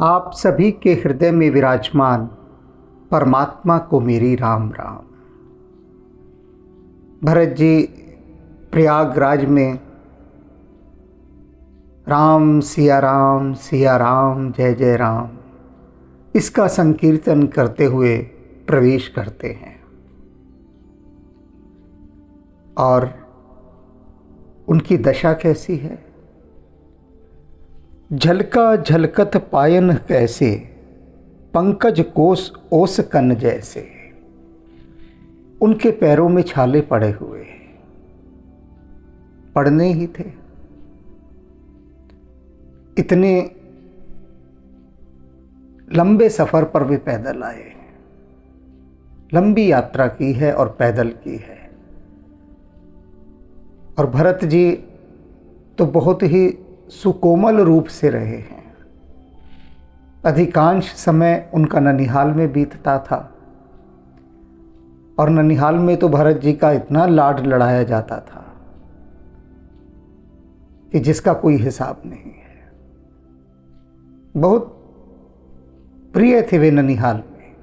आप सभी के हृदय में विराजमान परमात्मा को मेरी राम राम। भरत जी प्रयागराज में राम सिया राम जय जय राम इसका संकीर्तन करते हुए प्रवेश करते हैं और उनकी दशा कैसी है। झलका झलकत पायन कैसे, पंकज कोस ओस कन जैसे। उनके पैरों में छाले पड़े हुए, पड़ने ही थे। इतने लंबे सफर पर वे पैदल आए, लंबी यात्रा की है और पैदल की है। और भरत जी तो बहुत ही सुकोमल रूप से रहे हैं। अधिकांश समय उनका ननिहाल में बीतता था और ननिहाल में तो भरत जी का इतना लाड लड़ाया जाता था कि जिसका कोई हिसाब नहीं है। बहुत प्रिय थे वे ननिहाल में,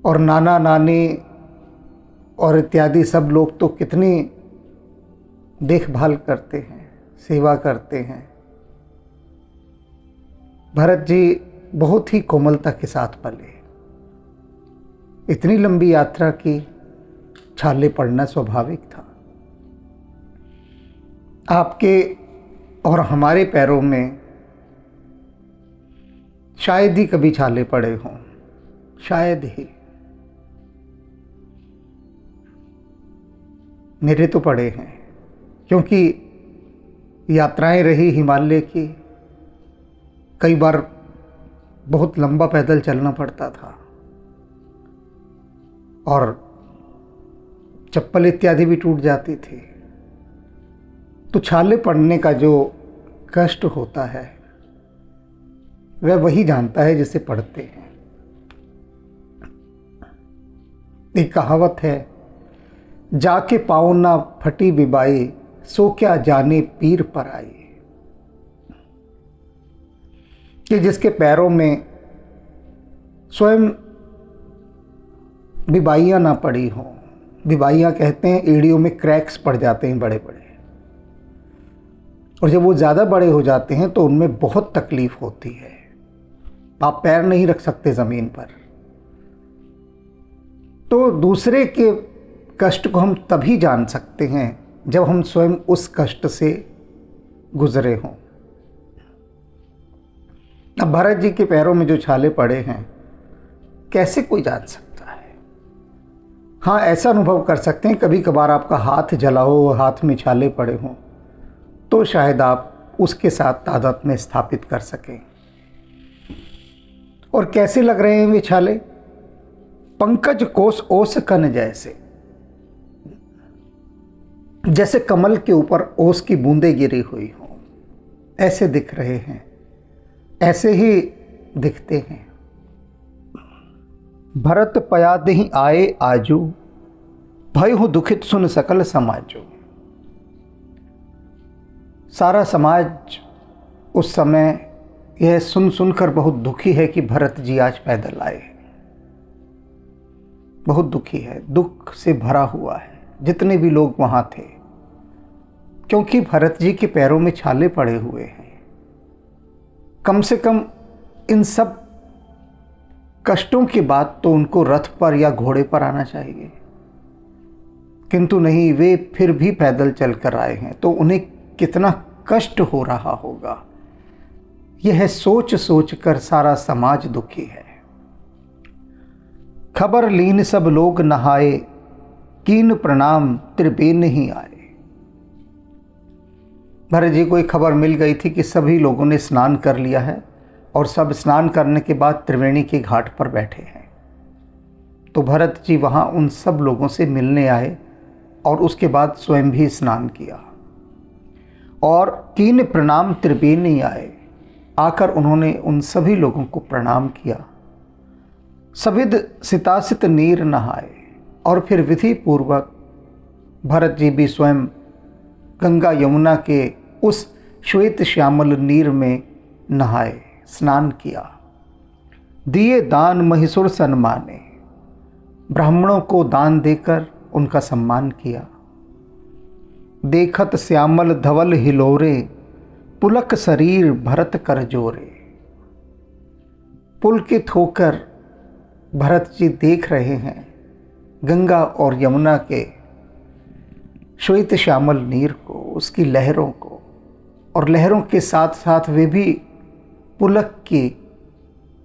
और नाना नानी और इत्यादि सब लोग तो कितनी देखभाल करते हैं, सेवा करते हैं। भरत जी बहुत ही कोमलता के साथ पले। इतनी लंबी यात्रा की, छाले पड़ना स्वाभाविक था। आपके और हमारे पैरों में शायद ही कभी छाले पड़े हों, शायद ही। मेरे तो पड़े हैं, क्योंकि यात्राएं रही हिमालय की। कई बार बहुत लंबा पैदल चलना पड़ता था और चप्पल इत्यादि भी टूट जाती थी। तो छाले पड़ने का जो कष्ट होता है वह वही जानता है जिसे पढ़ते हैं। एक कहावत है, जाके पाँव ना फटी बिबाई, सो क्या जाने पीर पर आई। कि जिसके पैरों में स्वयं बिबाइयाँ ना पड़ी हों। बिबाइयाँ कहते हैं एड़ियों में क्रैक्स पड़ जाते हैं बड़े बड़े, और जब वो ज़्यादा बड़े हो जाते हैं तो उनमें बहुत तकलीफ होती है। आप पैर नहीं रख सकते ज़मीन पर। तो दूसरे के कष्ट को हम तभी जान सकते हैं जब हम स्वयं उस कष्ट से गुजरे हों। अब भरत जी के पैरों में जो छाले पड़े हैं, कैसे कोई जान सकता है। हाँ, ऐसा अनुभव कर सकते हैं, कभी कभार आपका हाथ जला हो, हाथ में छाले पड़े हों, तो शायद आप उसके साथ तादाद में स्थापित कर सकें। और कैसे लग रहे हैं वे छाले? पंकज कोस ओस कन जैसे कमल के ऊपर ओस की बूंदें गिरी हुई हों, ऐसे दिख रहे हैं, ऐसे ही दिखते हैं। भरत पयाद ही आए आजू, भय हो दुखित सुन सकल समाजो। सारा समाज उस समय यह सुन सुनकर बहुत दुखी है कि भरत जी आज पैदल आए। बहुत दुखी है, दुख से भरा हुआ है जितने भी लोग वहां थे, क्योंकि भरत जी के पैरों में छाले पड़े हुए हैं। कम से कम इन सब कष्टों के बाद तो उनको रथ पर या घोड़े पर आना चाहिए, किंतु नहीं, वे फिर भी पैदल चलकर आए हैं। तो उन्हें कितना कष्ट हो रहा होगा, यह सोच सोच कर सारा समाज दुखी है। खबर लीन सब लोग नहाए, कीन प्रणाम त्रिबेन ही आए। भरत जी को एक खबर मिल गई थी कि सभी लोगों ने स्नान कर लिया है और सब स्नान करने के बाद त्रिवेणी के घाट पर बैठे हैं। तो भरत जी वहाँ उन सब लोगों से मिलने आए और उसके बाद स्वयं भी स्नान किया और कीन प्रणाम त्रिबेन ही आए। आकर उन्होंने उन सभी लोगों को प्रणाम किया। सविद सितासित नीर नहाए, और फिर विधि पूर्वक भरत जी भी स्वयं गंगा यमुना के उस श्वेत श्यामल नीर में नहाए, स्नान किया, दिए दान महिषुर सन्माने, ब्राह्मणों को दान देकर उनका सम्मान किया। देखत श्यामल धवल हिलोरे, पुलक शरीर भरत कर जोरे। पुलकित होकर भरत जी देख रहे हैं गंगा और यमुना के श्वेत श्यामल नीर को, उसकी लहरों को, और लहरों के साथ साथ वे भी पुलक के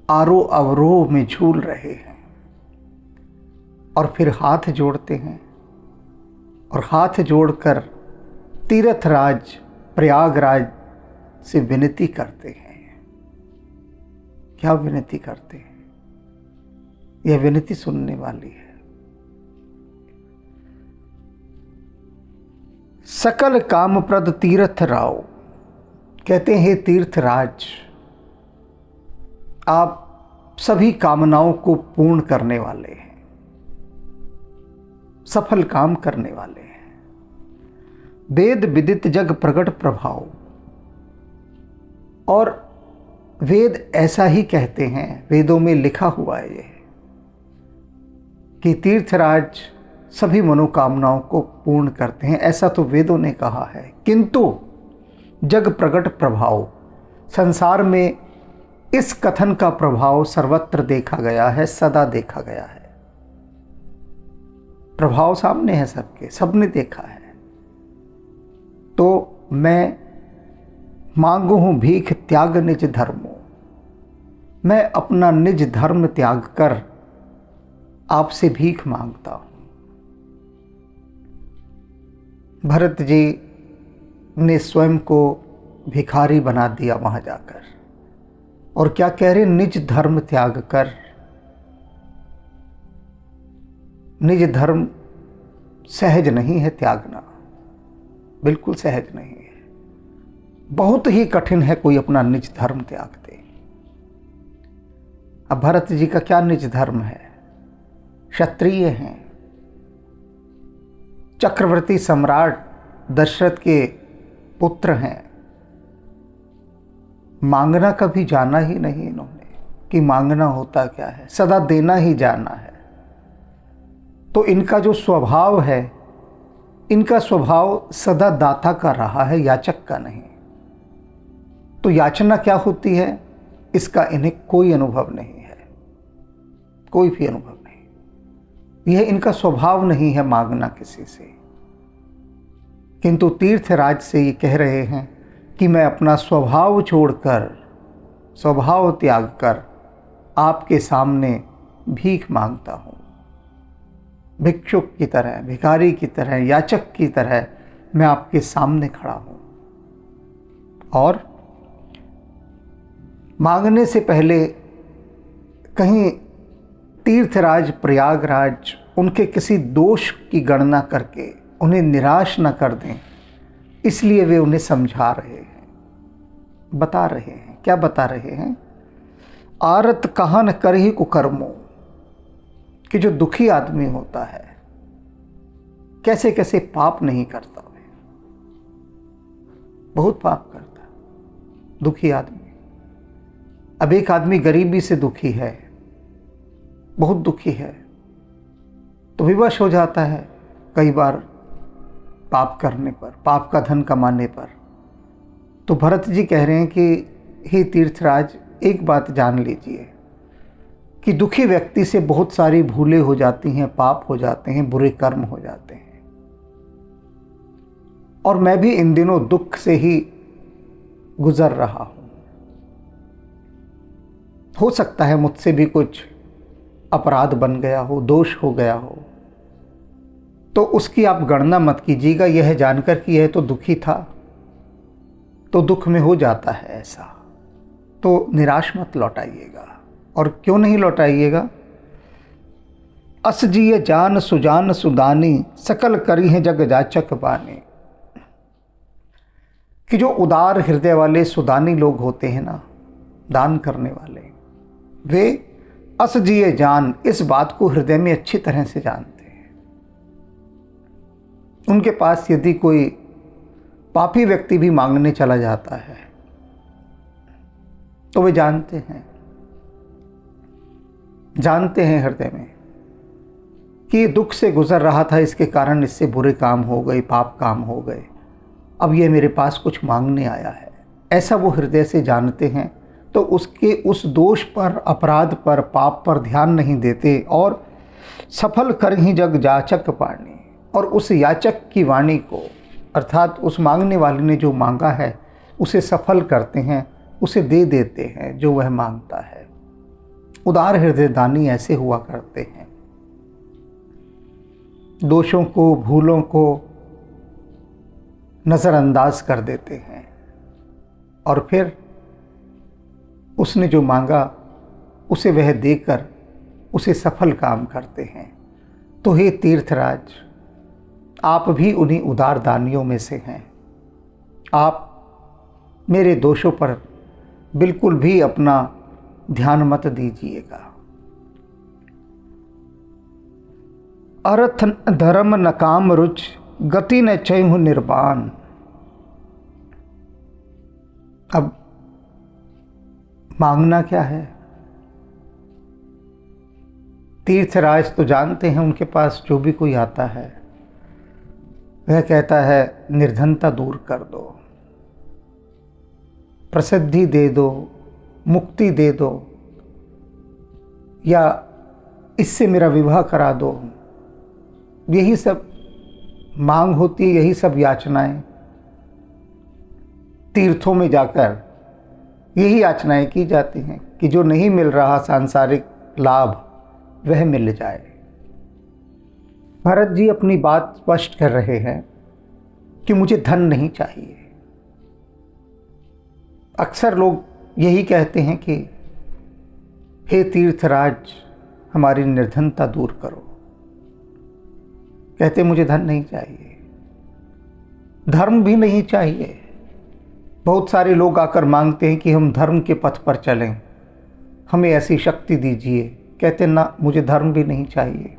आरोह अवरोह में झूल रहे हैं। और फिर हाथ जोड़ते हैं और हाथ जोड़कर तीर्थराज प्रयागराज से विनती करते हैं। क्या विनती करते हैं? यह विनती सुनने वाली है। सकल कामप्रद तीर्थ राव, कहते हैं तीर्थराज, आप सभी कामनाओं को पूर्ण करने वाले हैं, सफल काम करने वाले हैं। वेद विदित जग प्रगट प्रभाव, और वेद ऐसा ही कहते हैं, वेदों में लिखा हुआ है ये कि तीर्थराज सभी मनोकामनाओं को पूर्ण करते हैं, ऐसा तो वेदों ने कहा है। किंतु जग प्रगट प्रभाव, संसार में इस कथन का प्रभाव सर्वत्र देखा गया है, सदा देखा गया है। प्रभाव सामने है सबके, सबने देखा है। तो मैं मांगू हूं भीख त्याग निज धर्मो, मैं अपना निज धर्म त्याग कर आपसे भीख मांगता हूं। भरत जी ने स्वयं को भिखारी बना दिया वहां जाकर, और क्या कह रहे? निज धर्म त्याग कर। निज धर्म सहज नहीं है त्यागना, बिल्कुल सहज नहीं है। बहुत ही कठिन है कोई अपना निज धर्म त्याग दे। अब भरत जी का क्या निज धर्म है? क्षत्रिय हैं, चक्रवर्ती सम्राट दशरथ के पुत्र हैं। मांगना कभी जाना ही नहीं इन्होंने कि मांगना होता क्या है, सदा देना ही जाना है। तो इनका जो स्वभाव है, इनका स्वभाव सदा दाता का रहा है, याचक का नहीं। तो याचना क्या होती है, इसका इन्हें कोई अनुभव नहीं है, कोई भी अनुभव नहीं। यह इनका स्वभाव नहीं है मांगना किसी से। किंतु तीर्थराज से ये कह रहे हैं कि मैं अपना स्वभाव छोड़कर, स्वभाव त्याग कर आपके सामने भीख मांगता हूँ। भिक्षुक की तरह, भिखारी की तरह, याचक की तरह मैं आपके सामने खड़ा हूँ। और मांगने से पहले कहीं तीर्थराज प्रयागराज उनके किसी दोष की गणना करके उन्हें निराश न कर दें, इसलिए वे उन्हें समझा रहे हैं, बता रहे हैं। क्या बता रहे हैं? आरत कहा न कर ही कुकर्मो, कि जो दुखी आदमी होता है कैसे कैसे पाप नहीं करता है, बहुत पाप करता है दुखी आदमी। अब एक आदमी गरीबी से दुखी है, बहुत दुखी है, तो विवश हो जाता है कई बार पाप करने पर, पाप का धन कमाने पर। तो भरत जी कह रहे हैं कि हे तीर्थराज, एक बात जान लीजिए कि दुखी व्यक्ति से बहुत सारी भूलें हो जाती हैं, पाप हो जाते हैं, बुरे कर्म हो जाते हैं। और मैं भी इन दिनों दुख से ही गुजर रहा हूं। हो सकता है मुझसे भी कुछ अपराध बन गया हो, दोष हो गया हो, तो उसकी आप गणना मत कीजिएगा, यह जानकर कि यह तो दुखी था, तो दुख में हो जाता है ऐसा, तो निराश मत लौटाइएगा। और क्यों नहीं लौटाइएगा? अस जिय जान सुजान सुदानी, सकल करी हैं जग जाचक बानी। कि जो उदार हृदय वाले सुदानी लोग होते हैं ना, दान करने वाले, वे अस जिए जान, इस बात को हृदय में अच्छी तरह से जानते हैं। उनके पास यदि कोई पापी व्यक्ति भी मांगने चला जाता है तो वे जानते हैं हृदय में कि ये दुख से गुजर रहा था, इसके कारण इससे बुरे काम हो गए, पाप काम हो गए, अब ये मेरे पास कुछ मांगने आया है, ऐसा वो हृदय से जानते हैं। तो उसके उस दोष पर, अपराध पर, पाप पर ध्यान नहीं देते और सफल कर ही जग जाचक पानी, और उस याचक की वाणी को, अर्थात उस मांगने वाले ने जो मांगा है उसे सफल करते हैं, उसे दे देते हैं जो वह मांगता है। उदार हृदय दानी ऐसे हुआ करते हैं। दोषों को, भूलों को नज़रअंदाज कर देते हैं और फिर उसने जो मांगा उसे वह देकर उसे सफल काम करते हैं। तो हे तीर्थराज, आप भी उन्हीं उदार दानियों में से हैं। आप मेरे दोषों पर बिल्कुल भी अपना ध्यान मत दीजिएगा। अर्थ धर्म न काम रुच, गति न चैहु निर्वाण। अब मांगना क्या है? तीर्थराज तो जानते हैं, उनके पास जो भी कोई आता है वह कहता है निर्धनता दूर कर दो, प्रसिद्धि दे दो, मुक्ति दे दो, या इससे मेरा विवाह करा दो। यही सब मांग होती है, यही सब याचनाएं। तीर्थों में जाकर यही याचनाएं की जाती हैं कि जो नहीं मिल रहा सांसारिक लाभ वह मिल जाए। भरत जी अपनी बात स्पष्ट कर रहे हैं कि मुझे धन नहीं चाहिए। अक्सर लोग यही कहते हैं कि हे तीर्थराज, हमारी निर्धनता दूर करो। कहते मुझे धन नहीं चाहिए, धर्म भी नहीं चाहिए। बहुत सारे लोग आकर मांगते हैं कि हम धर्म के पथ पर चलें, हमें ऐसी शक्ति दीजिए। कहते ना, मुझे धर्म भी नहीं चाहिए,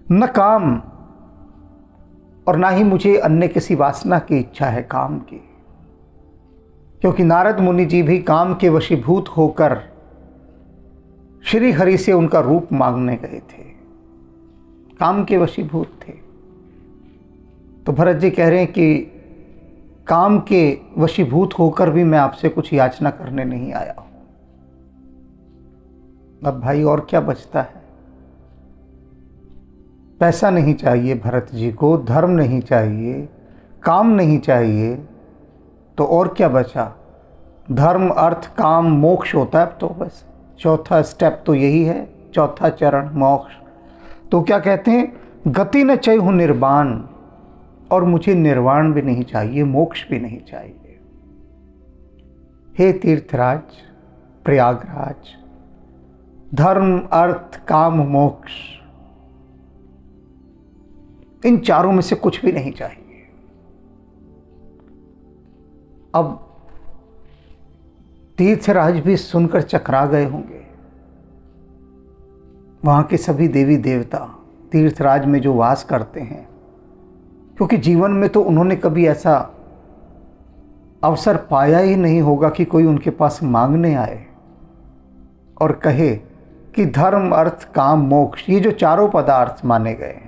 न काम, और ना ही मुझे अन्य किसी वासना की इच्छा है काम की। क्योंकि नारद मुनि जी भी काम के वशीभूत होकर श्री हरि से उनका रूप मांगने गए थे, काम के वशीभूत थे। तो भरत जी कह रहे हैं कि काम के वशीभूत होकर भी मैं आपसे कुछ याचना करने नहीं आया हूं। अब भाई और क्या बचता है? पैसा नहीं चाहिए भरत जी को, धर्म नहीं चाहिए, काम नहीं चाहिए, तो और क्या बचा? धर्म, अर्थ, काम, मोक्ष होता है। तो बस चौथा स्टेप तो यही है, चौथा चरण मोक्ष। तो क्या कहते हैं? गति न चैहु निर्वाण, और मुझे निर्वाण भी नहीं चाहिए, मोक्ष भी नहीं चाहिए। हे तीर्थराज, प्रयागराज, धर्म, अर्थ, काम, मोक्ष, इन चारों में से कुछ भी नहीं चाहिए। अब तीर्थराज भी सुनकर चकरा गए होंगे। वहां के सभी देवी देवता तीर्थराज में जो वास करते हैं, क्योंकि जीवन में तो उन्होंने कभी ऐसा अवसर पाया ही नहीं होगा कि कोई उनके पास मांगने आए और कहे कि धर्म, अर्थ, काम, मोक्ष, ये जो चारों पदार्थ माने गए हैं,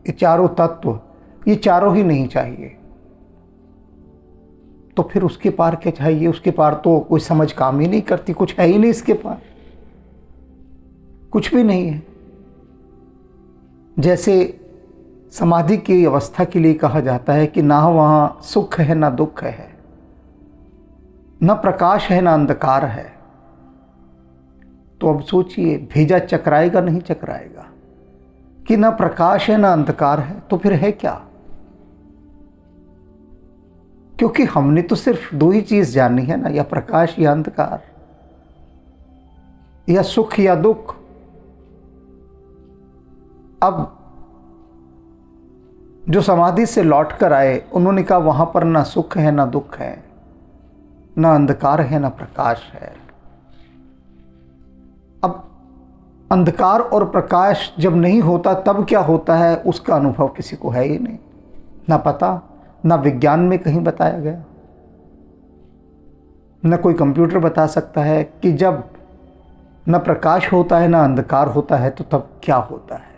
ये चारों तत्व, ये चारों ही नहीं चाहिए। तो फिर उसके पार क्या चाहिए? उसके पार तो कोई समझ काम ही नहीं करती, कुछ है ही नहीं इसके पार, कुछ भी नहीं है। जैसे समाधि की अवस्था के लिए कहा जाता है कि ना वहां सुख है ना दुख है, न प्रकाश है ना अंधकार है। तो अब सोचिए, भेजा चकराएगा नहीं चकराएगा कि ना प्रकाश है ना अंधकार है, तो फिर है क्या? क्योंकि हमने तो सिर्फ दो ही चीज जानी है ना, या प्रकाश या अंधकार, या सुख या दुख। अब जो समाधि से लौट कर आए, उन्होंने कहा वहां पर ना सुख है ना दुख है, ना अंधकार है ना प्रकाश है। अब अंधकार और प्रकाश जब नहीं होता तब क्या होता है, उसका अनुभव किसी को है ही नहीं, ना पता, ना विज्ञान में कहीं बताया गया। न कोई कंप्यूटर बता सकता है कि जब न प्रकाश होता है न अंधकार होता है तो तब क्या होता है।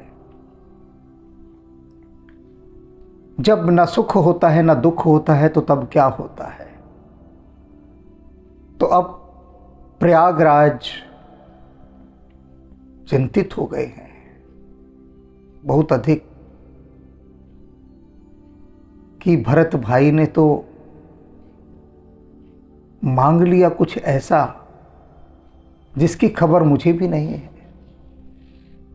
जब न सुख होता है न दुख होता है तो तब क्या होता है। तो अब प्रयागराज चिंतित हो गए हैं बहुत अधिक कि भरत भाई ने तो मांग लिया कुछ ऐसा जिसकी खबर मुझे भी नहीं है,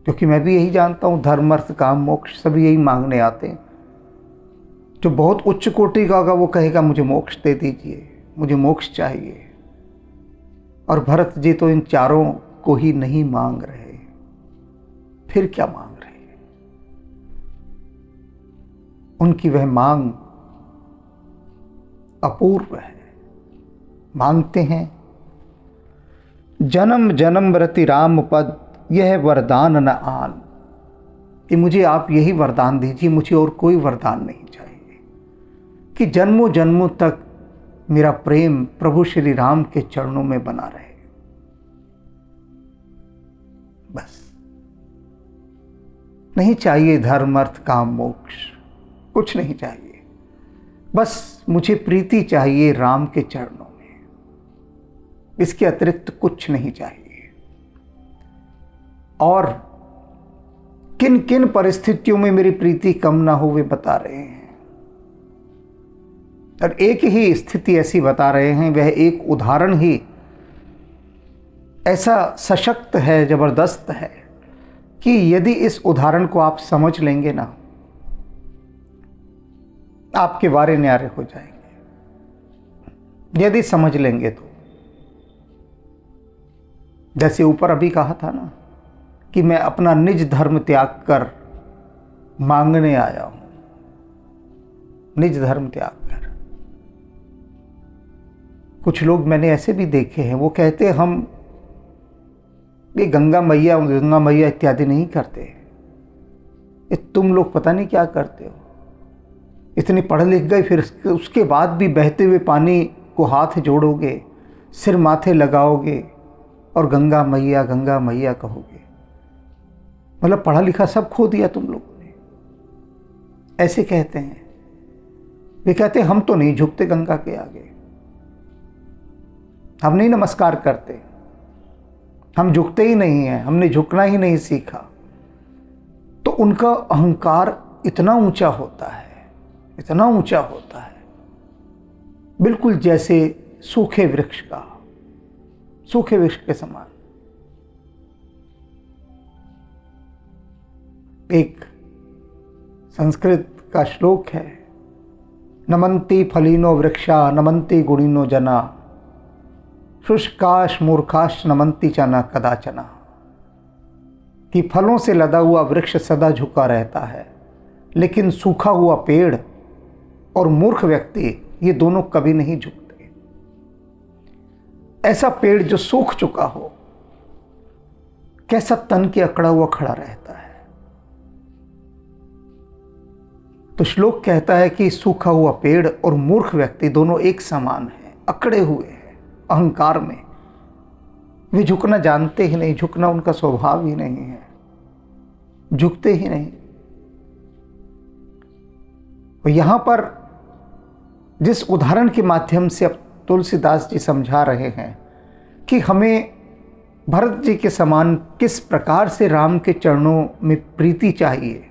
क्योंकि मैं भी यही जानता हूं धर्म अर्थ काम मोक्ष सभी यही मांगने आते हैं। जो बहुत उच्च कोटि का होगा वो कहेगा मुझे मोक्ष दे दीजिए, मुझे मोक्ष चाहिए। और भरत जी तो इन चारों को ही नहीं मांग रहे, फिर क्या मांग रहे हैं। उनकी वह मांग अपूर्व है। मांगते हैं जन्म जन्म रति राम पद यह वरदान न आन, कि मुझे आप यही वरदान दीजिए, मुझे और कोई वरदान नहीं चाहिए, कि जन्मों जन्मों तक मेरा प्रेम प्रभु श्री राम के चरणों में बना रहे। बस नहीं चाहिए धर्म अर्थ काम मोक्ष, कुछ नहीं चाहिए, बस मुझे प्रीति चाहिए राम के चरणों में, इसके अतिरिक्त कुछ नहीं चाहिए। और किन किन परिस्थितियों में मेरी प्रीति कम ना हो वे बता रहे हैं। और एक ही स्थिति ऐसी बता रहे हैं, वह एक उदाहरण ही ऐसा सशक्त है, जबरदस्त है कि यदि इस उदाहरण को आप समझ लेंगे ना, आपके वारे न्यारे हो जाएंगे यदि समझ लेंगे तो। जैसे ऊपर अभी कहा था ना कि मैं अपना निज धर्म त्याग कर मांगने आया हूं, निज धर्म त्याग कर। कुछ लोग मैंने ऐसे भी देखे हैं, वो कहते हम ये गंगा मैया इत्यादि नहीं करते, ये तुम लोग पता नहीं क्या करते हो। इतने पढ़ लिख गए, फिर उसके बाद भी बहते हुए पानी को हाथ जोड़ोगे, सिर माथे लगाओगे और गंगा मैया कहोगे। मतलब पढ़ा लिखा सब खो दिया तुम लोगों ने, ऐसे कहते हैं। वे कहते हैं हम तो नहीं झुकते गंगा के आगे, हम नहीं नमस्कार करते, हम झुकते ही नहीं हैं, हमने झुकना ही नहीं सीखा। तो उनका अहंकार इतना ऊंचा होता है, इतना ऊंचा होता है, बिल्कुल जैसे सूखे वृक्ष का, सूखे वृक्ष के समान। एक संस्कृत का श्लोक है, नमन्ति फलिनो वृक्षा नमन्ति गुणिनो जना शुष्काश मूर्खाश नमन्ति चना कदाचना, कि फलों से लदा हुआ वृक्ष सदा झुका रहता है, लेकिन सूखा हुआ पेड़ और मूर्ख व्यक्ति ये दोनों कभी नहीं झुकते। ऐसा पेड़ जो सूख चुका हो कैसा तन के अकड़ा हुआ खड़ा रहता है। तो श्लोक कहता है कि सूखा हुआ पेड़ और मूर्ख व्यक्ति दोनों एक समान हैं, अकड़े हुए हैं अहंकार में। वे झुकना जानते ही नहीं, झुकना उनका स्वभाव ही नहीं है, झुकते ही नहीं। और यहां पर जिस उदाहरण के माध्यम से अब तुलसीदास जी समझा रहे हैं कि हमें भरत जी के समान किस प्रकार से राम के चरणों में प्रीति चाहिए,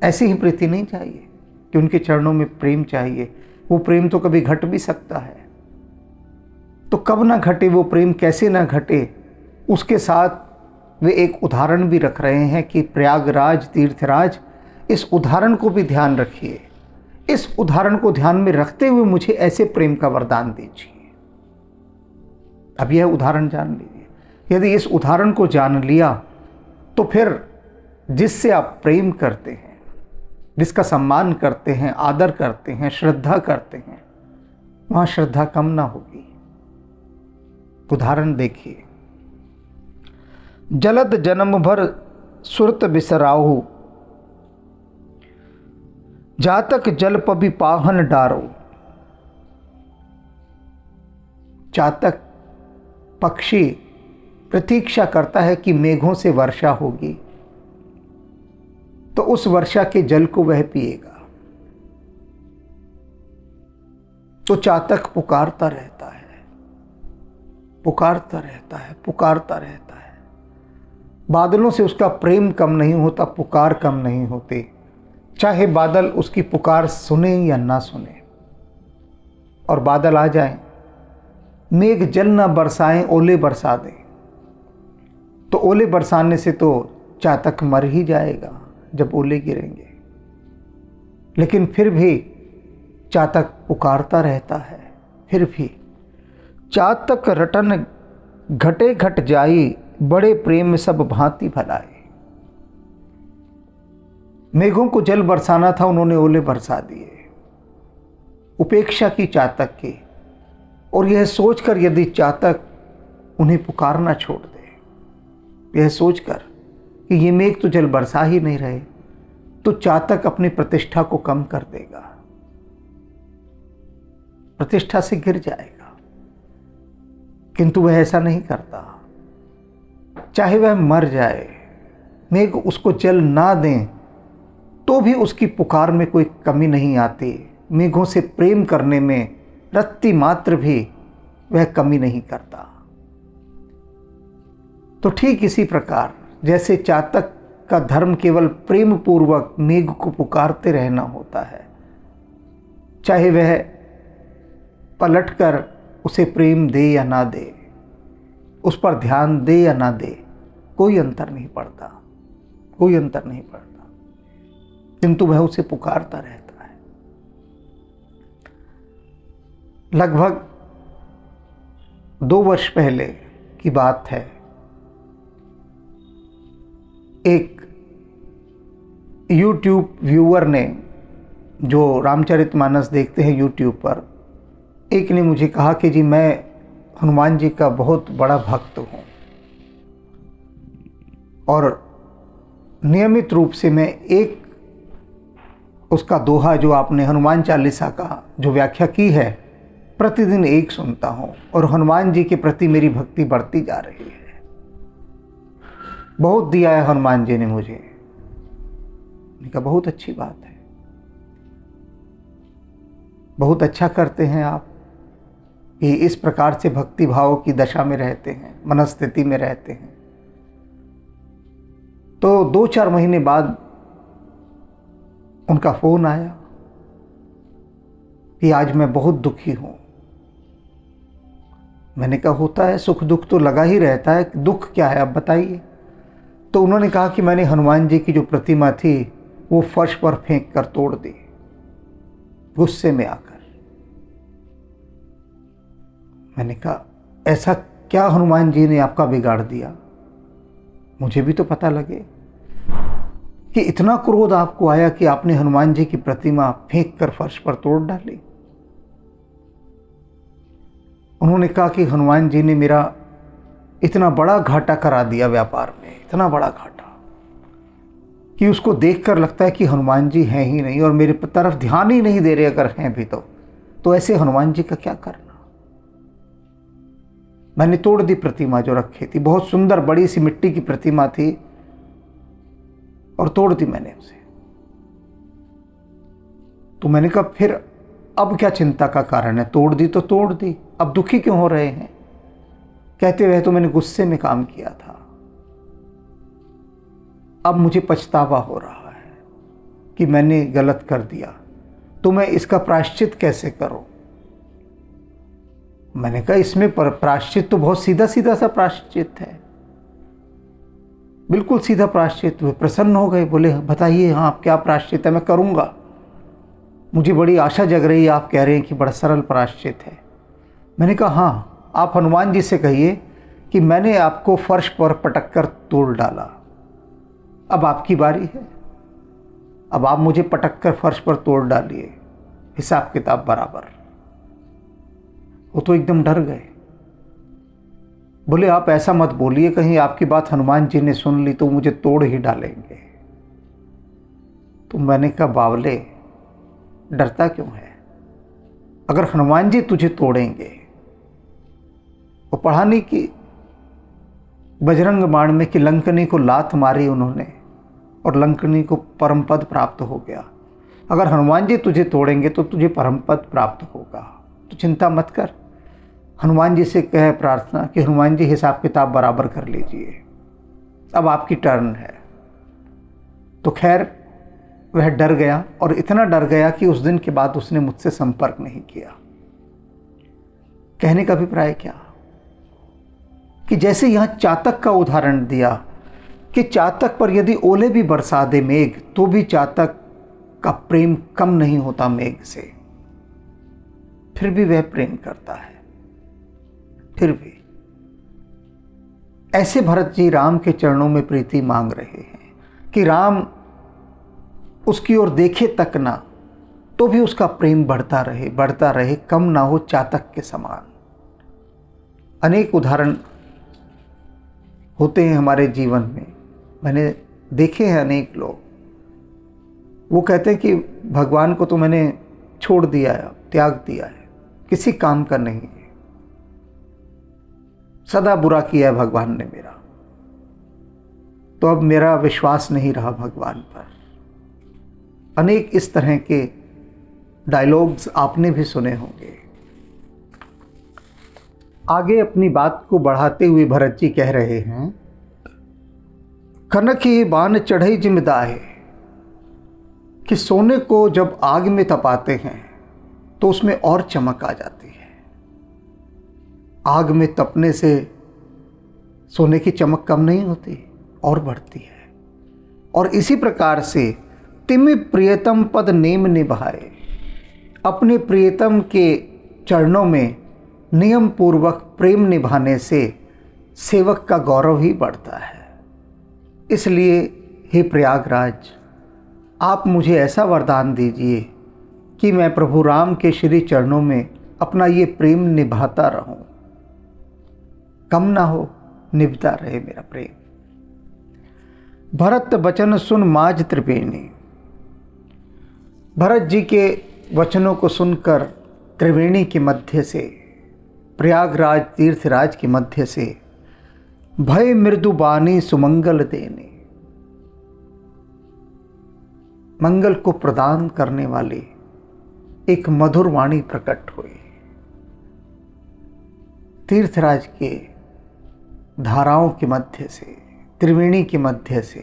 ऐसी ही प्रीति नहीं चाहिए कि उनके चरणों में प्रेम चाहिए। वो प्रेम तो कभी घट भी सकता है, तो कब ना घटे वो प्रेम, कैसे ना घटे, उसके साथ वे एक उदाहरण भी रख रहे हैं कि प्रयागराज तीर्थराज, इस उदाहरण को भी ध्यान रखिए, इस उदाहरण को ध्यान में रखते हुए मुझे ऐसे प्रेम का वरदान दीजिए। अब यह उदाहरण जान लीजिए। यदि इस उदाहरण को जान लिया तो फिर जिससे आप प्रेम करते हैं, जिसका सम्मान करते हैं, आदर करते हैं, श्रद्धा करते हैं, वहां श्रद्धा कम ना होगी। उदाहरण देखिए, जलद जन्म भर सुरत बिसराहु जातक जल पबि पाहन डारो। चातक पक्षी प्रतीक्षा करता है कि मेघों से वर्षा होगी तो उस वर्षा के जल को वह पिएगा। तो चातक पुकारता रहता है, पुकारता रहता है, पुकारता रहता है। बादलों से उसका प्रेम कम नहीं होता, पुकार कम नहीं होती, चाहे बादल उसकी पुकार सुने या ना सुने। और बादल आ जाएं, मेघ जल ना बरसाएं, ओले बरसा दें, तो ओले बरसाने से तो चातक मर ही जाएगा जब ओले गिरेंगे। लेकिन फिर भी चातक पुकारता रहता है। फिर भी चातक रटन घटे घट जाई, बड़े प्रेम सब भांति भलाए। मेघों को जल बरसाना था, उन्होंने ओले बरसा दिए। उपेक्षा की चातक की, और यह सोचकर यदि चातक उन्हें पुकारना छोड़ दे, यह सोचकर कि ये मेघ तो जल बरसा ही नहीं रहे, तो चातक अपनी प्रतिष्ठा को कम कर देगा, प्रतिष्ठा से गिर जाएगा। किंतु वह ऐसा नहीं करता। चाहे वह मर जाए, मेघ उसको जल ना दें, तो भी उसकी पुकार में कोई कमी नहीं आती। मेघों से प्रेम करने में रत्ती मात्र भी वह कमी नहीं करता। तो ठीक इसी प्रकार जैसे चातक का धर्म केवल प्रेम पूर्वक मेघ को पुकारते रहना होता है, चाहे वह पलटकर उसे प्रेम दे या ना दे, उस पर ध्यान दे या ना दे, कोई अंतर नहीं पड़ता, कोई अंतर नहीं पड़ता, किंतु वह उसे पुकारता रहता है। लगभग 2 वर्ष पहले की बात है। एक YouTube व्यूअर ने, जो रामचरितमानस देखते हैं YouTube पर, एक ने मुझे कहा कि जी मैं हनुमान जी का बहुत बड़ा भक्त हूँ और नियमित रूप से मैं एक उसका दोहा जो आपने हनुमान चालीसा का जो व्याख्या की है, प्रतिदिन एक सुनता हूँ और हनुमान जी के प्रति मेरी भक्ति बढ़ती जा रही है। बहुत दिया है हनुमान जी ने मुझे। मैंने कहा बहुत अच्छी बात है, बहुत अच्छा करते हैं आप कि इस प्रकार से भक्ति भाव की दशा में रहते हैं, मनस्थिति में रहते हैं। तो 2-4 महीने बाद उनका फोन आया कि आज मैं बहुत दुखी हूं। मैंने कहा होता है, सुख दुख तो लगा ही रहता है, दुख क्या है आप बताइए। तो उन्होंने कहा कि मैंने हनुमान जी की जो प्रतिमा थी वो फर्श पर फेंक कर तोड़ दी, गुस्से में आकर। मैंने कहा ऐसा क्या हनुमान जी ने आपका बिगाड़ दिया, मुझे भी तो पता लगे कि इतना क्रोध आपको आया कि आपने हनुमान जी की प्रतिमा फेंक कर फर्श पर तोड़ डाली। उन्होंने कहा कि हनुमान जी ने मेरा इतना बड़ा घाटा करा दिया व्यापार में, इतना बड़ा घाटा कि उसको देखकर लगता है कि हनुमान जी हैं ही नहीं और मेरे तरफ ध्यान ही नहीं दे रहे, अगर हैं भी तो ऐसे हनुमान जी का क्या करना। मैंने तोड़ दी प्रतिमा जो रखी थी, बहुत सुंदर बड़ी सी मिट्टी की प्रतिमा थी और तोड़ दी मैंने उसे। तो मैंने कहा फिर अब क्या चिंता का कारण है, तोड़ दी तो तोड़ दी, अब दुखी क्यों हो रहे हैं। कहते हुए तो मैंने गुस्से में काम किया था, अब मुझे पछतावा हो रहा है कि मैंने गलत कर दिया, तो मैं इसका प्रायश्चित कैसे करूं। मैंने कहा इसमें प्रायश्चित तो बहुत सीधा सीधा सा प्रायश्चित है, बिल्कुल सीधा प्रायश्चित। वे प्रसन्न हो गए, बोले बताइए हाँ आप क्या प्रायश्चित है, मैं करूँगा। मुझे बड़ी आशा जग रही है, आप कह रहे हैं कि बड़ा सरल प्रायश्चित है। मैंने कहा हाँ, आप हनुमान जी से कहिए कि मैंने आपको फर्श पर पटक कर तोड़ डाला, अब आपकी बारी है, अब आप मुझे पटक कर फर्श पर तोड़ डालिए, हिसाब किताब बराबर। वो तो एकदम डर गए, बोले आप ऐसा मत बोलिए, कहीं आपकी बात हनुमान जी ने सुन ली तो मुझे तोड़ ही डालेंगे। तो मैंने कहा बावले डरता क्यों है, अगर हनुमान जी तुझे तोड़ेंगे वो पढ़ाने की बजरंग बाण में कि लंकनी को लात मारी उन्होंने और लंकनी को परम पद प्राप्त हो गया। अगर हनुमान जी तुझे तोड़ेंगे तो तुझे परम पद प्राप्त होगा, तो चिंता मत कर। हनुमान जी से कहे प्रार्थना कि हनुमान जी हिसाब किताब बराबर कर लीजिए, अब आपकी टर्न है। तो खैर वह डर गया, और इतना डर गया कि उस दिन के बाद उसने मुझसे संपर्क नहीं किया। कहने का अभिप्राय क्या कि जैसे यहां चातक का उदाहरण दिया कि चातक पर यदि ओले भी बरसा दे मेघ तो भी चातक का प्रेम कम नहीं होता मेघ से, फिर भी वह प्रेम करता है। फिर भी ऐसे भरत जी राम के चरणों में प्रीति मांग रहे हैं कि राम उसकी ओर देखे तक ना, तो भी उसका प्रेम बढ़ता रहे, कम ना हो चातक के समान। अनेक उदाहरण होते हैं हमारे जीवन में, मैंने देखे हैं अनेक लोग, वो कहते हैं कि भगवान को तो मैंने छोड़ दिया है, त्याग दिया है, किसी काम का नहीं है, सदा बुरा किया है भगवान ने मेरा, तो अब मेरा विश्वास नहीं रहा भगवान पर। अनेक इस तरह के डायलॉग्स आपने भी सुने होंगे। आगे अपनी बात को बढ़ाते हुए भरत जी कह रहे हैं, कनक ही बान चढ़ई जिम्मेदार कि सोने को जब आग में तपाते हैं तो उसमें और चमक आ जाती है। आग में तपने से सोने की चमक कम नहीं होती, और बढ़ती है। और इसी प्रकार से तिमि प्रियतम पद नेम निभाए, अपने प्रियतम के चरणों में नियम पूर्वक प्रेम निभाने से सेवक का गौरव ही बढ़ता है। इसलिए हे प्रयागराज, आप मुझे ऐसा वरदान दीजिए कि मैं प्रभु राम के श्री चरणों में अपना ये प्रेम निभाता रहूं, कम ना हो, निभता रहे मेरा प्रेम। भरत वचन सुन माज त्रिवेणी, भरत जी के वचनों को सुनकर त्रिवेणी के मध्य से, प्रयागराज तीर्थराज के मध्य से, भय मृदु बानी सुमंगल देने, मंगल को प्रदान करने वाली एक मधुर वाणी प्रकट हुई। तीर्थराज के धाराओं के मध्य से, त्रिवेणी के मध्य से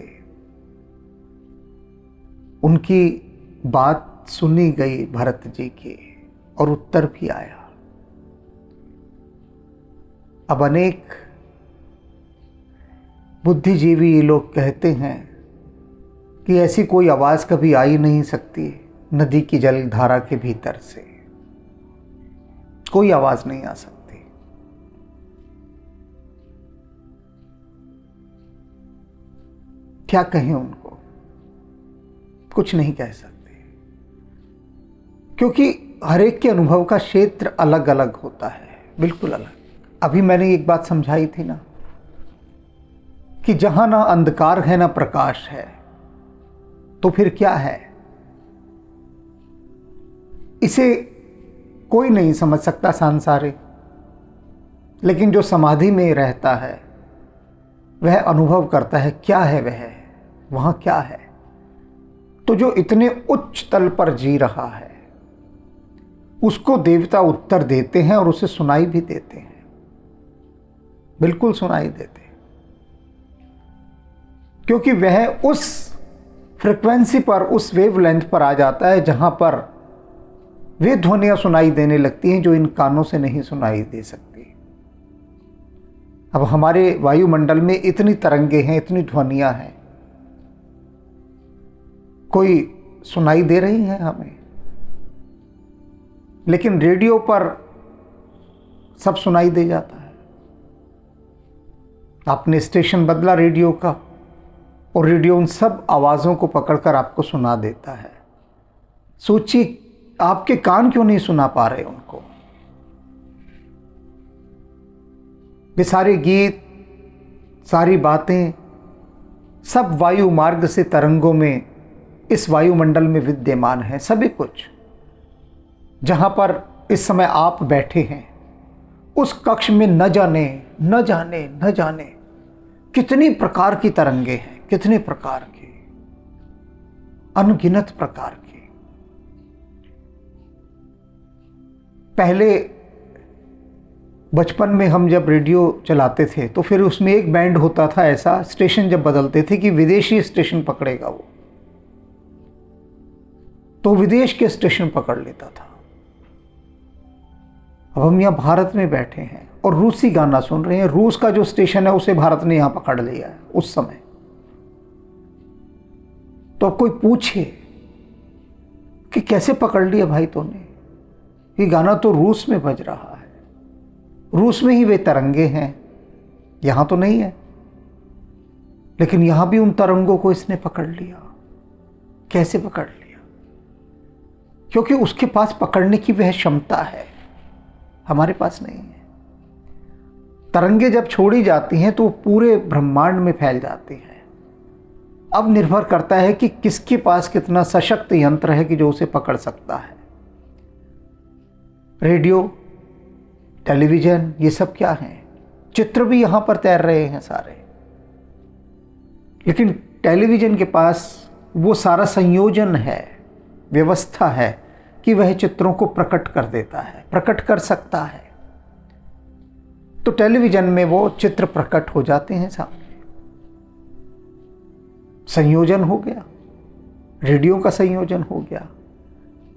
उनकी बात सुनी गई भरत जी की, और उत्तर भी आया। अब अनेक बुद्धिजीवी ये लोग कहते हैं कि ऐसी कोई आवाज़ कभी आ ही नहीं सकती नदी की जलधारा के भीतर से, कोई आवाज़ नहीं आ सकती। क्या कहें उनको, कुछ नहीं कह सकते, क्योंकि हर एक के अनुभव का क्षेत्र अलग अलग होता है, बिल्कुल अलग। अभी मैंने एक बात समझाई थी ना कि जहां ना अंधकार है ना प्रकाश है, तो फिर क्या है, इसे कोई नहीं समझ सकता सांसारिक, लेकिन जो समाधि में रहता है वह अनुभव करता है क्या है वहां क्या है। तो जो इतने उच्च तल पर जी रहा है उसको देवता उत्तर देते हैं और उसे सुनाई भी देते हैं, बिल्कुल सुनाई देते हैं, क्योंकि वह उस फ्रिक्वेंसी पर, उस वेवलेंथ पर आ जाता है जहां पर वे ध्वनियां सुनाई देने लगती हैं जो इन कानों से नहीं सुनाई दे सकती। अब हमारे वायुमंडल में इतनी तरंगे हैं, इतनी ध्वनियां हैं, कोई सुनाई दे रही हैं हमें, लेकिन रेडियो पर सब सुनाई दे जाता है। आपने स्टेशन बदला रेडियो का, और रेडियो उन सब आवाज़ों को पकड़कर आपको सुना देता है। सोचिए आपके कान क्यों नहीं सुना पा रहे उनको। ये सारे गीत, सारी बातें सब वायु मार्ग से तरंगों में इस वायुमंडल में विद्यमान है। सभी कुछ जहां पर इस समय आप बैठे हैं उस कक्ष में न जाने न जाने न जाने कितनी प्रकार की तरंगे हैं, कितने प्रकार की, अनगिनत प्रकार की। पहले बचपन में हम जब रेडियो चलाते थे तो फिर उसमें एक बैंड होता था ऐसा, स्टेशन जब बदलते थे कि विदेशी स्टेशन पकड़ेगा वो, तो विदेश के स्टेशन पकड़ लेता था। अब हम यहाँ भारत में बैठे हैं और रूसी गाना सुन रहे हैं, रूस का जो स्टेशन है उसे भारत ने यहाँ पकड़ लिया है उस समय। तो अब कोई पूछे कि कैसे पकड़ लिया भाई तूने, ये गाना तो रूस में बज रहा है, रूस में ही वे तरंगे हैं, यहां तो नहीं है। लेकिन यहां भी उन तरंगों को इसने पकड़ लिया। कैसे पकड़ लिया? क्योंकि उसके पास पकड़ने की वह क्षमता है, हमारे पास नहीं है। तरंगे जब छोड़ी जाती हैं तो पूरे ब्रह्मांड में फैल जाती हैं। अब निर्भर करता है कि किसके पास कितना सशक्त यंत्र है कि जो उसे पकड़ सकता है। रेडियो, टेलीविजन, ये सब क्या है? चित्र भी यहां पर तैर रहे हैं सारे। लेकिन टेलीविजन के पास वो सारा संयोजन है, व्यवस्था है कि वह चित्रों को प्रकट कर देता है, प्रकट कर सकता है। तो टेलीविजन में वो चित्र प्रकट हो जाते हैं सामने, संयोजन हो गया, रेडियो का संयोजन हो गया।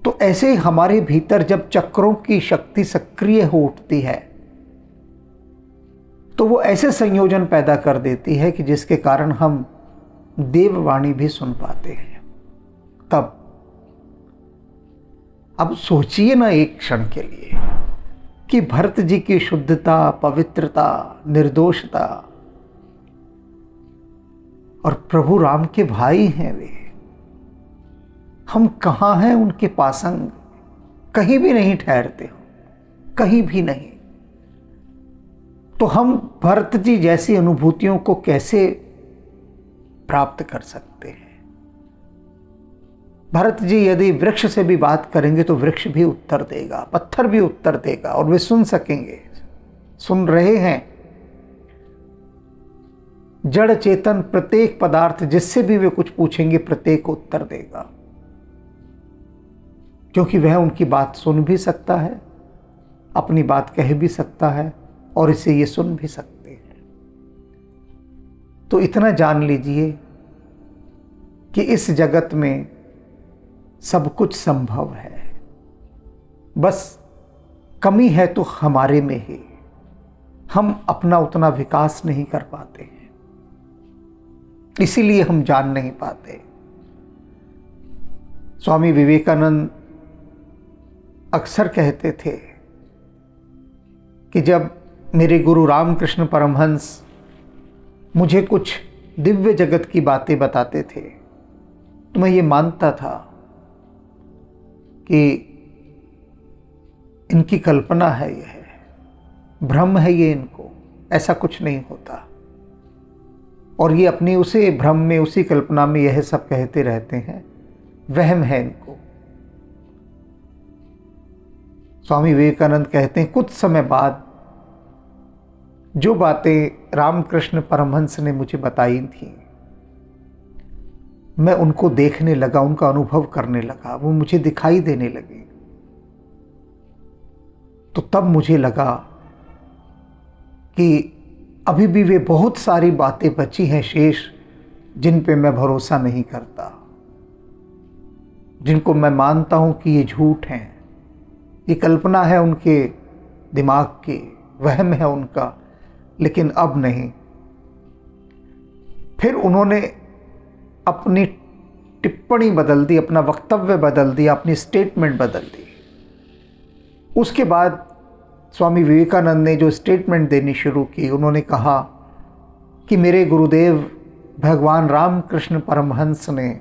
तो ऐसे ही हमारे भीतर जब चक्रों की शक्ति सक्रिय हो उठती है तो वो ऐसे संयोजन पैदा कर देती है कि जिसके कारण हम देववाणी भी सुन पाते हैं। तब अब सोचिए ना एक क्षण के लिए कि भरत जी की शुद्धता, पवित्रता, निर्दोषता, और प्रभु राम के भाई हैं वे, हम कहाँ हैं उनके पासंग? कहीं भी नहीं ठहरते हो, कहीं भी नहीं। तो हम भरत जी जैसी अनुभूतियों को कैसे प्राप्त कर सकते हैं? भरत जी यदि वृक्ष से भी बात करेंगे तो वृक्ष भी उत्तर देगा, पत्थर भी उत्तर देगा और वे सुन सकेंगे, सुन रहे हैं। जड़ चेतन प्रत्येक पदार्थ जिससे भी वे कुछ पूछेंगे प्रत्येक उत्तर देगा, क्योंकि वह उनकी बात सुन भी सकता है, अपनी बात कह भी सकता है और इसे ये सुन भी सकते हैं। तो इतना जान लीजिए कि इस जगत में सब कुछ संभव है, बस कमी है तो हमारे में ही, हम अपना उतना विकास नहीं कर पाते हैं, इसीलिए हम जान नहीं पाते। स्वामी विवेकानंद अक्सर कहते थे कि जब मेरे गुरु रामकृष्ण परमहंस मुझे कुछ दिव्य जगत की बातें बताते थे तो मैं ये मानता था कि इनकी कल्पना है, यह भ्रम है, ये इनको ऐसा कुछ नहीं होता। और ये अपनी उसी भ्रम में, उसी कल्पना में यह सब कहते रहते हैं, वहम है इनको। स्वामी विवेकानंद कहते हैं कुछ समय बाद जो बातें रामकृष्ण परमहंस ने मुझे बताई थी मैं उनको देखने लगा, उनका अनुभव करने लगा, वो मुझे दिखाई देने लगी। तो तब मुझे लगा कि अभी भी वे बहुत सारी बातें बची हैं शेष, जिन पे मैं भरोसा नहीं करता, जिनको मैं मानता हूं कि ये झूठ हैं, ये कल्पना है उनके दिमाग की, वहम है उनका, लेकिन अब नहीं। फिर उन्होंने अपनी टिप्पणी बदल दी, अपना वक्तव्य बदल दिया, अपनी स्टेटमेंट बदल दी। उसके बाद स्वामी विवेकानंद ने जो स्टेटमेंट देनी शुरू की, उन्होंने कहा कि मेरे गुरुदेव भगवान रामकृष्ण परमहंस ने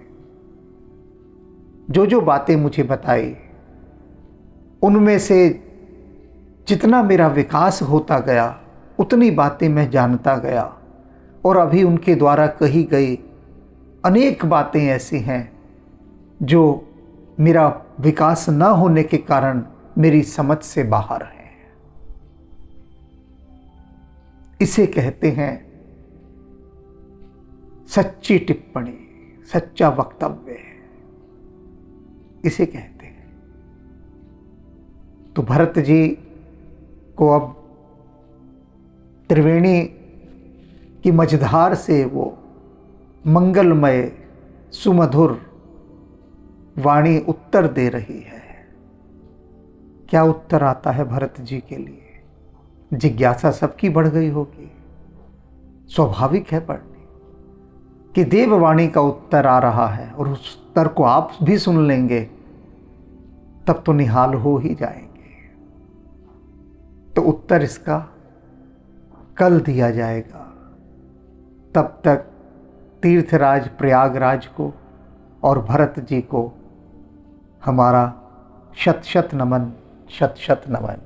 जो जो बातें मुझे बताई उनमें से जितना मेरा विकास होता गया उतनी बातें मैं जानता गया, और अभी उनके द्वारा कही गई अनेक बातें ऐसी हैं जो मेरा विकास न होने के कारण मेरी समझ से बाहर हैं। इसे कहते हैं सच्ची टिप्पणी, सच्चा वक्तव्य, इसे कहते हैं। तो भरत जी को अब त्रिवेणी की मझधार से वो मंगलमय सुमधुर वाणी उत्तर दे रही है। क्या उत्तर आता है भरत जी के लिए? जिज्ञासा सबकी बढ़ गई होगी, स्वाभाविक है बढ़नी, कि देववाणी का उत्तर आ रहा है और उस उत्तर को आप भी सुन लेंगे तब तो निहाल हो ही जाएंगे। तो उत्तर इसका कल दिया जाएगा। तब तक तीर्थराज प्रयागराज को और भरत जी को हमारा शत शत नमन, शत शत नमन।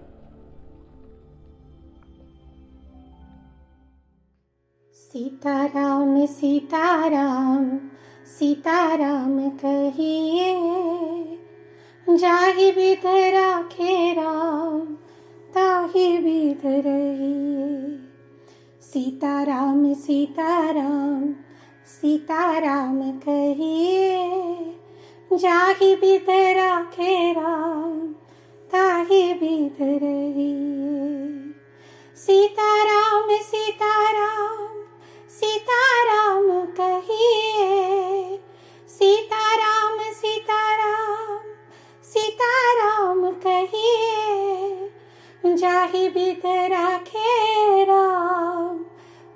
सीताराम सीताराम सीताराम कहिए, जाहि विध राखे राम ताहि विध रहिए। सीताराम सीताराम सीताराम कहिए, जाहि विध राखे राम ताहि विध रहिए। सीताराम सीताराम सीताराम कहिए, सीताराम सीताराम सीताराम कहिए, जाहि विध राखे राम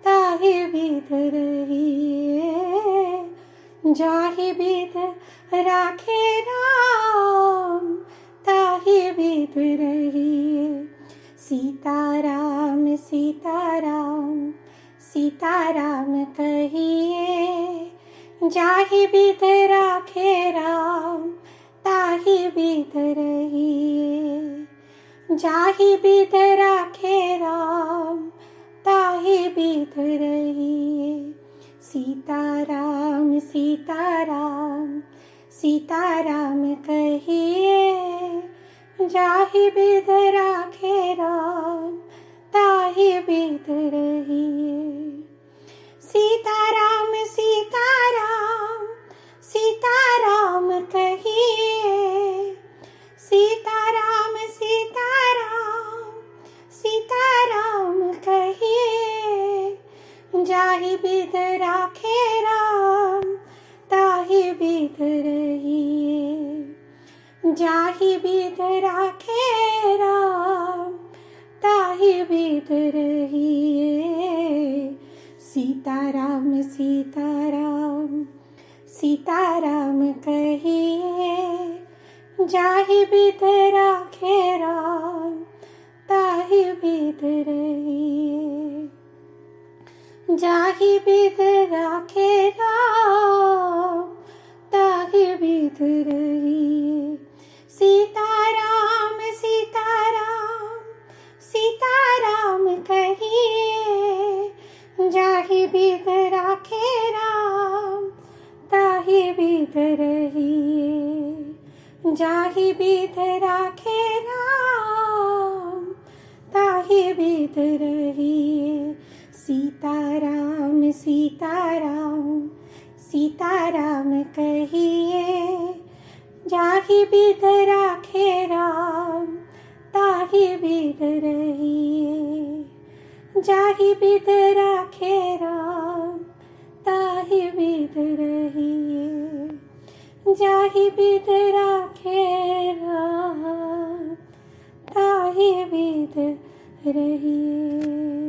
ताहि विध रहिए। जाहि विध राखे राम ताहि विध रहिए। सीताराम सीताराम सीताराम कहिए, जाहि विध राखे राम ताहि विध रहिए। जाहि विध राखे राम ताहि विध रहिए। सीताराम सीताराम सीताराम कहिए, जाहि विध राखे राम ताहि विध रहिए। सीताराम सीताराम सीताराम कहिए, सीताराम सीताराम सीताराम कहिए, जाहि विध राखे राम ताहि विध रहिए। जाहि विध राखे राम ताहि विध रहिए। सीताराम सीताराम सीताराम कहिए, जाहि विध राखे राम ताहि विध रहिए। जाहि विध राखे राम ताहि विध रहिए। सीताराम सीताराम सीताराम कहिए, जाहि विध राखे राम ताहि विध रहिए। जाहि विध राखे राम ताहि विध रहिए। सीताराम सीताराम सीताराम कहिए, जाहि विध राखे राम ताहि विध रहिए। जाहि विध राखे राम ताहि विध रहिए। जाहि विध राखे राम ताहि विध रहिए।